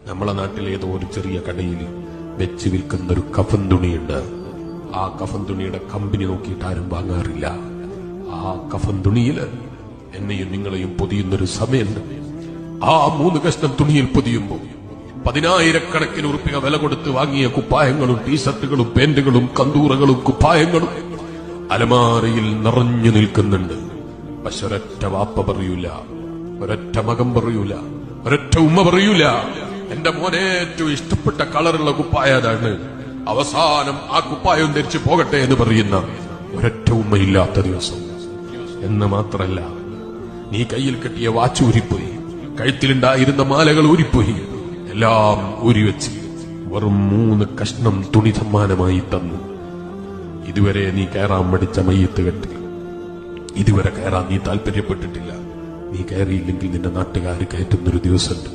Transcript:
നമ്മളെ നാട്ടിലെ ഏതോ ഒരു ചെറിയ കടയിൽ വെച്ച് വിൽക്കുന്ന ഒരു കഫൻ തുണിയുണ്ട്. ആ കഫൻ തുണിയുടെ കമ്പനി നോക്കിയിട്ട് ആരും വാങ്ങാറില്ല. ആ കഫൻ തുണിയിൽ എന്നെയും നിങ്ങളെയും പൊതിയുന്നൊരു സമയമുണ്ട്. ആ 3 കഷ്ണം തുണിയിൽ പൊതിയുമ്പോൾ 10,000-കണക്കിന് ഉറുപ്പിക വില കൊടുത്ത് വാങ്ങിയ കുപ്പായങ്ങളും ടീഷർട്ടുകളും പാന്റുകളും കന്തൂറകളും കുപ്പായങ്ങളും അലമാരയിൽ നിറഞ്ഞു നിൽക്കുന്നുണ്ട്. പക്ഷെ ഒരൊറ്റ വാപ്പ പറയൂല, ഒരൊറ്റ മകൻ പറയൂല, ഒരൊറ്റ ഉമ്മ പറയൂല എന്റെ മോനെ ഏറ്റവും ഇഷ്ടപ്പെട്ട കളറുള്ള കുപ്പായ അതാണ്, അവസാനം ആ കുപ്പായം ധരിച്ചു പോകട്ടെ എന്ന് പറയുന്ന ഒരൊറ്റ ഉമ്മയില്ലാത്ത ദിവസം. എന്ന് മാത്രല്ല, നീ കയ്യിൽ കെട്ടിയ വാച്ച് ഊരിപ്പോയി, കഴുത്തിലുണ്ടായിരുന്ന മാലകൾ ഊരിപ്പോയി, എല്ലാം ഊരിവെച്ച് വെറും 3 കഷ്ണം തുണി സമ്മാനമായി തന്നു. ഇതുവരെ നീ കയറാൻ മടിച്ച മയ്യത്ത് കെട്ടി, ഇതുവരെ കയറാൻ നീ താല്പര്യപ്പെട്ടിട്ടില്ല. നീ കയറിയില്ലെങ്കിൽ നിന്റെ നാട്ടുകാർ കയറ്റുന്നൊരു ദിവസമുണ്ട്.